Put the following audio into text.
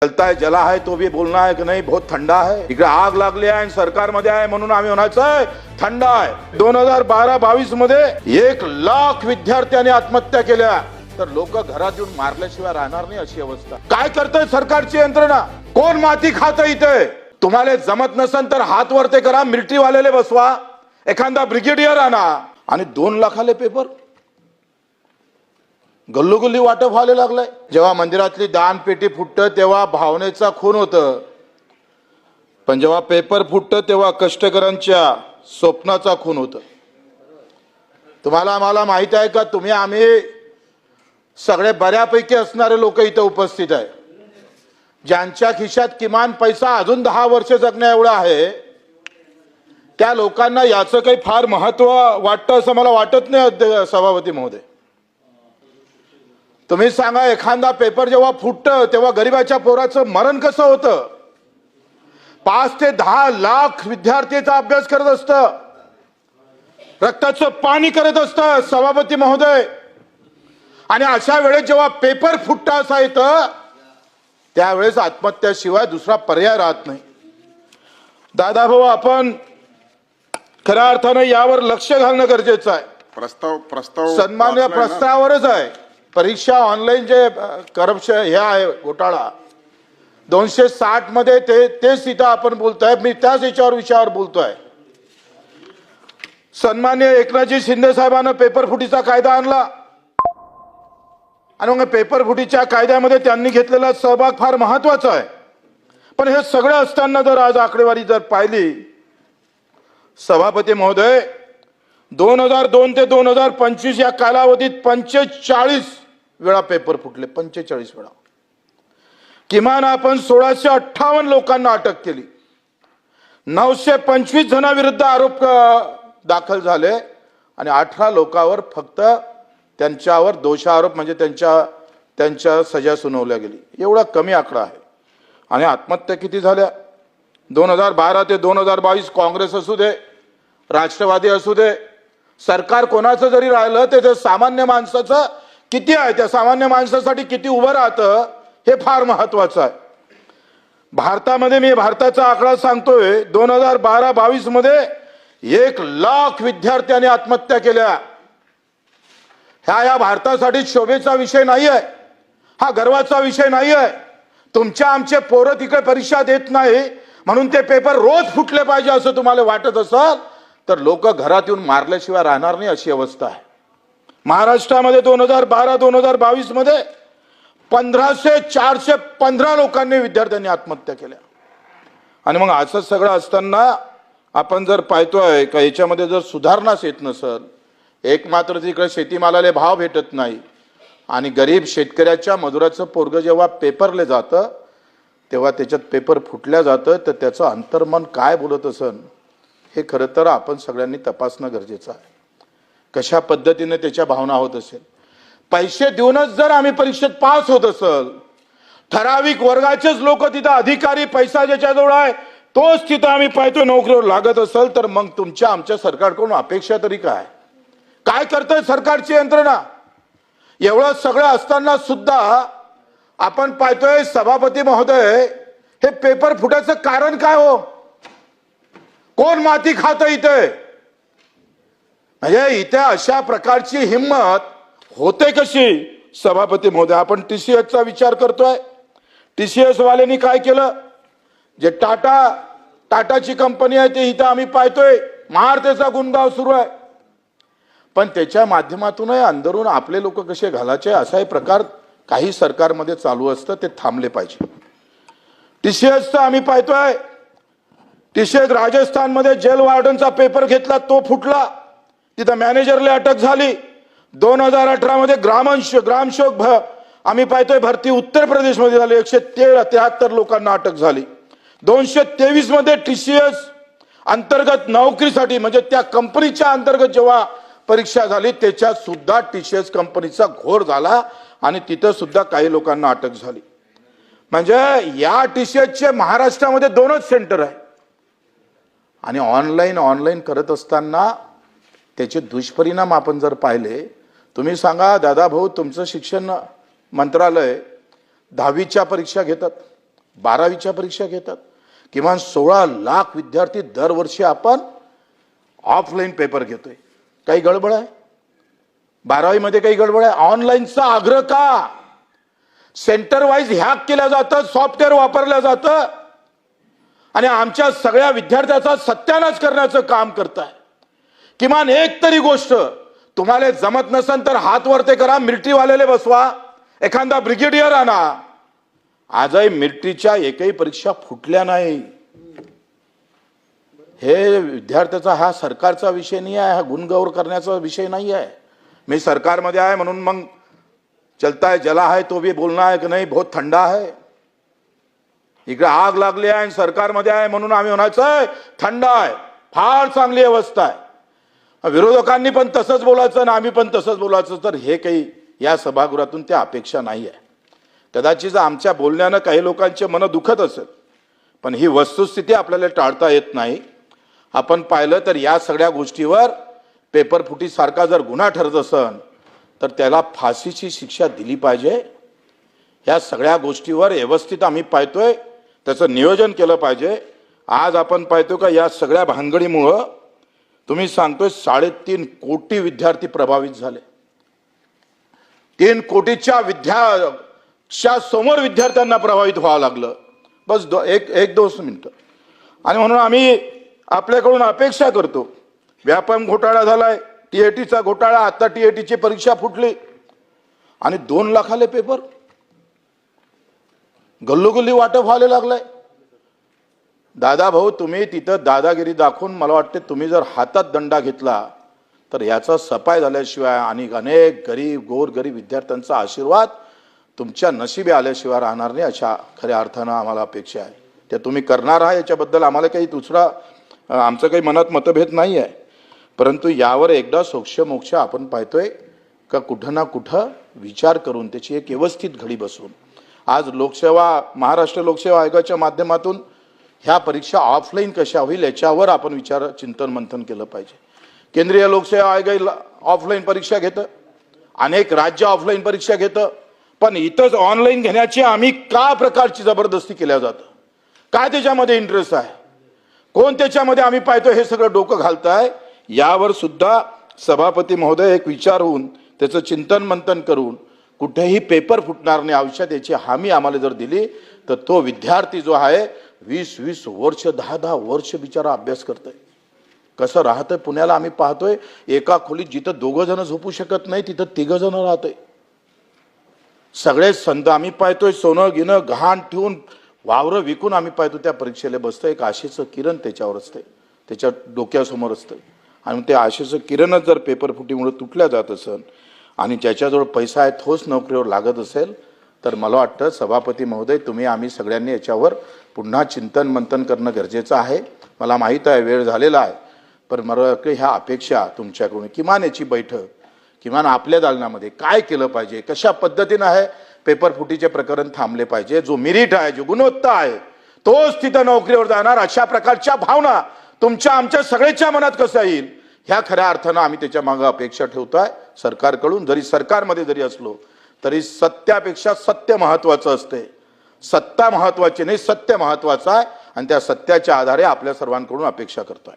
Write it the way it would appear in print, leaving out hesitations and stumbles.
जलता है जला है तो भी बोलना है कि नहीं बहुत ठंडा है, इकडे आग लागली आहे सरकारमध्ये आहे म्हणून आम्ही म्हणायचं आहे थंड आहे। 2012-22 मध्ये 1 लाख विद्यार्थ्यांनी आत्महत्या केल्या तर लोक घरात येऊन मारल्याशिवाय राहणार नाही अशी अवस्था। काय करतंय सरकारची यंत्रणा? कोण माती खातं इथे? तुम्हाला जमत नसेल तर हात वरते करा, मिलिटरी वालेले बसवा, एखादा ब्रिगेडियर आणा आणि 2 लाखाले पेपर गल्लोगल्ली वाटप व्हायला लागलाय। जेव्हा मंदिरातली दान पेटी फुटतं तेव्हा भावनेचा खून होतं, पण जेव्हा पेपर फुटतं तेव्हा कष्टकऱ्यांच्या स्वप्नाचा खून होतं। तुम्हाला मला माहित आहे का, तुम्ही आम्ही सगळे बऱ्यापैकी असणारे लोक इथे उपस्थित आहे, ज्यांच्या खिशात किमान पैसा अजून 10 वर्ष जगण्या एवढा आहे, त्या लोकांना याचं काही फार महत्त्व वाटतं असं मला वाटत नाही। सभापती महोदय, तुम्ही सांगा, एखादा पेपर जेव्हा फुटतं तेव्हा गरीबाच्या पोराचं मरण कसं होतं? 5 ते 10 लाख विद्यार्थीचा अभ्यास करत असतं, रक्ताचं पाणी करत असतं सभापती महोदय, आणि अशा वेळेस जेव्हा पेपर फुटतं असं येतं त्यावेळेस आत्महत्याशिवाय दुसरा पर्याय राहत नाही। दादाभाऊ, आपण खऱ्या अर्थानं यावर लक्ष घालणं गरजेचं आहे। प्रस्ताव सन्मान्य प्रस्तावावरच आहे। परीक्षा ऑनलाईन जे करप्शन हे आहे घोटाळा 260 मध्ये तेच इथं आपण बोलतोय, मी त्याच विषयावर बोलतोय। सन्मान्य एकनाथजी शिंदे साहेबांना पेपर फुटीचा कायदा आणला आणि मग पेपर फुटीच्या कायद्यामध्ये त्यांनी घेतलेला सहभाग फार महत्वाचा आहे। पण हे सगळं असताना जर आज आकडेवारी जर पाहिली सभापती महोदय, 2002 ते 2025 या कालावधीत 45 वेळा पेपर फुटले, 45 वेळा। किमान आपण 1658 लोकांना अटक केली, 925 जणांविरुद्ध आरोप दाखल झाले आणि 18 लोकांवर फक्त त्यांच्यावर दोषारोप म्हणजे त्यांच्या सजा सुनावल्या गेली। एवढा कमी आकडा आहे। आणि आत्महत्या किती झाल्या? 2012 ते 2022 काँग्रेस असू दे, राष्ट्रवादी असू दे, सरकार कोणाचं जरी राहिलं ते सामान्य माणसाचं किती आहे, त्या सामान्य माणसासाठी किती उभं राहतं हे फार महत्वाचं आहे। भारतामध्ये मी भारताचा आकडा सांगतोय, 2012-22 मध्ये 1 लाख विद्यार्थ्यांनी आत्महत्या केल्या। या भारतासाठी शोभेचा विषय नाही आहे, हा गर्वाचा विषय नाही आहे। तुमच्या आमचे पोरं तिकडे परीक्षा देत नाही म्हणून ते पेपर रोज फुटले पाहिजे असं तुम्हाला वाटत असेल तर लोक घरात येऊन मारल्याशिवाय राहणार नाही अशी अवस्था आहे। महाराष्ट्रामध्ये 2012-2022 मध्ये 415 लोकांनी विद्यार्थ्यांनी आत्महत्या केल्या। आणि मग असं सगळं असताना आपण जर पाहतोय का याच्यामध्ये जर सुधारणाच येत नसेल, एक मात्र तिकडे शेतीमालाला भाव भेटत नाही आणि गरीब शेतकऱ्याच्या मजुराचं पोरग जेव्हा पेपरले जातं तेव्हा त्याच्यात पेपर फुटल्या जातं, तर त्याचं अंतर्मन काय बोलत असेल हे खरं तर आपण सगळ्यांनी तपासणं गरजेचं आहे। कशा पद्धतीने त्याच्या भावना होत असेल। पैसे देऊनच जर आम्ही परीक्षेत पास होत असेल, ठराविक वर्गाचेच लोक तिथं अधिकारी पैसा ज्याच्याजवळ आहे तोच तिथं आम्ही पाहतोय नोकरीवर लागत असेल, तर मग तुमच्या आमच्या सरकारकडून अपेक्षा तरी काय करतंय सरकारची यंत्रणा? एवढं सगळं असताना सुद्धा आपण पाहतोय सभापती महोदय, हे पेपर फुटायचं कारण काय हो? कोण माती खातं इथे? म्हणजे इथे अशा प्रकारची हिम्मत होते कशी सभापती महोदय? आपण TCSचा विचार करतोय, TCS वाल्यांनी काय केलं? जे टाटाची कंपनी आहे ते इथं आम्ही पाहतोय महारतेचा गुणगाव सुरू आहे, पण त्याच्या माध्यमातूनही अंदरून आपले लोक कसे घालायचे असाही प्रकार काही सरकारमध्ये चालू असतं, ते थांबले पाहिजे। TCSचा आम्ही पाहतोय, TCS राजस्थानमध्ये जेल वॉर्डनचा पेपर घेतला, तो फुटला, तिथं मॅनेजरला अटक झाली। 2018 मध्ये ग्रामशोक आम्ही पाहतोय भरती उत्तर प्रदेशमध्ये झाली, 173 लोकांना अटक झाली। 223 मध्ये TCS अंतर्गत नोकरीसाठी म्हणजे त्या कंपनीच्या अंतर्गत जेव्हा परीक्षा झाली त्याच्यात सुद्धा TCS कंपनीचा घोर झाला आणि तिथं सुद्धा काही लोकांना अटक झाली। म्हणजे या TCSचे महाराष्ट्रामध्ये 2च सेंटर आहे आणि ऑनलाईन करत असताना त्याचे दुष्परिणाम आपण जर पाहिले, तुम्ही सांगा दादा भाऊ, तुमचं शिक्षण मंत्रालय 10वीच्या परीक्षा घेतात, 12वीच्या परीक्षा घेतात. किमान 16 लाख विद्यार्थी दरवर्षी आपण ऑफलाईन पेपर घेतोय. काही गडबड आहे? 12वीमध्ये काही गडबड आहे? ऑनलाईनचा आग्रह का? सेंटर वाईज हॅक केलं जातं, सॉफ्टवेअर वापरलं जातं आणि आमच्या सगळ्या विद्यार्थ्याचा सत्यानाश करण्याचं काम करताय. किमान एक तरी गोष्ट तुम्हाला जमत नसेल तर हात वरते करा, मिलिटरीवाल्याला बसवा, एखादा ब्रिगेडियर आणा. आजही मिलिटरीच्या एकही परीक्षा फुटल्या नाही. हे विद्यार्थ्याचा, हा सरकारचा विषय नाही आहे, हा गुणगौर करण्याचा विषय नाही आहे. मी सरकारमध्ये आहे म्हणून मग चलता है जला है तो भी बोलना है कि नहीं बहुत थंडा है. इकडे आग लागली आहे आणि सरकारमध्ये आहे म्हणून आम्ही म्हणायचं थंड आहे, फार चांगली अवस्था आहे. विरोधकांनी पण तसंच बोलायचं आणि आम्ही पण तसंच बोलायचं, तर हे काही या सभागृहातून त्या अपेक्षा नाही आहे. कदाचित आमच्या बोलण्यानं काही लोकांचे मन दुखत असेल, पण ही वस्तुस्थिती आपल्याला टाळता येत नाही. आपण पाहिलं तर या सगळ्या गोष्टीवर पेपर फुटीसारखा जर गुन्हा ठरत असेल तर त्याला फाशीची शिक्षा दिली पाहिजे. ह्या सगळ्या गोष्टीवर व्यवस्थित आम्ही पाहतोय, त्याचं नियोजन केलं पाहिजे. आज आपण पाहतो का या सगळ्या भानगडीमुळं तुम्ही सांगतोय 3.5 कोटी विद्यार्थी प्रभावित झाले. 3 कोटीच्या समोर विद्यार्थ्यांना प्रभावित व्हावं लागलं. बस एक 2 मिनिटं. आणि म्हणून आम्ही आपल्याकडून अपेक्षा करतो. व्यापम घोटाळा झालाय, टीएटीचा घोटाळा, आता टीएटीची परीक्षा फुटली आणि 2 लाखाले पेपर गल्लोगल्ली वाटप व्हायला लागलाय. दादा भाऊ, तुम्ही तिथं दादागिरी दाखवून मला वाटते तुम्ही जर हातात दंडा घेतला तर याचा सफाई झाल्याशिवाय आणि अनेक गरीब गोरगरीब विद्यार्थ्यांचा आशीर्वाद तुमच्या नशिबी आल्याशिवाय राहणार नाही, अशा खऱ्या अर्थानं आम्हाला अपेक्षा आहे. ते तुम्ही करणार आहे याच्याबद्दल आम्हाला काही दुसरा आमचं काही मनात मतभेद नाही आहे. परंतु यावर एकदा सोक्ष आपण पाहतोय का कुठं ना कुठं विचार करून त्याची एक व्यवस्थित घडी बसवून आज महाराष्ट्र लोकसेवा आयोगाच्या माध्यमातून ह्या परीक्षा ऑफलाईन कशा होईल याच्यावर आपण चिंतन मंथन केलं पाहिजे. केंद्रीय लोकसेवा आयोग ऑफलाईन परीक्षा घेतं, अनेक राज्य ऑफलाईन परीक्षा घेतं, पण इथंच ऑनलाईन घेण्याची आम्ही का प्रकारची जबरदस्ती केल्या जातं? काय त्याच्यामध्ये इंटरेस्ट आहे? कोण त्याच्यामध्ये आम्ही पाहतो हे सगळं डोकं घालताय? यावर सुद्धा सभापती महोदय एक विचार होऊन त्याचं चिंतन मंथन करून कुठेही पेपर फुटणार नाही आयुष्यात याची हमी आम्हाला जर दिली तर तो विद्यार्थी जो आहे 20-20 वर्ष 10-10 वर्ष बिचारा अभ्यास करतोय. कसं राहतंय पुण्याला आम्ही पाहतोय. एका खोलीत जिथं 2 जण झोपू शकत नाही तिथं 3 जण राहतोय. सगळे संत आम्ही पाहतोय सोनं गिनं गहाण ठेवून वावरं विकून आम्ही पाहतो त्या परीक्षेला बसतंय. एक आशेचं किरण त्याच्यावर असतंय, त्याच्या डोक्यासमोर असतंय. आणि ते आशेचं किरणच जर पेपर फुटीमुळे तुटल्या जात असेल आणि ज्याच्याजवळ पैसा आहे तोच नोकरीवर लागत असेल तर मला वाटतं सभापती महोदय तुम्ही आम्ही सगळ्यांनी याच्यावर पुन्हा चिंतन मंथन करणं गरजेचं आहे. मला माहीत आहे वेळ झालेला आहे, पण मला ह्या अपेक्षा तुमच्याकडून किमान याची बैठक, किमान आपल्या दालनामध्ये काय केलं पाहिजे, कशा पद्धतीनं आहे पेपर फुटीचे प्रकरण थांबले पाहिजे, जो मेरिट आहे, जो गुणवत्ता आहे तोच तिथं नोकरीवर जाणार, अशा प्रकारच्या भावना तुमच्या आमच्या सगळ्याच्या मनात कसं येईल ह्या खऱ्या अर्थानं आम्ही त्याच्या मागे अपेक्षा ठेवतोय सरकारकडून. जरी सरकारमध्ये जरी असलो तरी सत्यापेक्षा सत्य महत्वाचं असते. सत्ता महत्वाची नाही, सत्य महत्वाचं आहे आणि त्या सत्याच्या आधारे आपल्या सर्वांकडून अपेक्षा करतोय.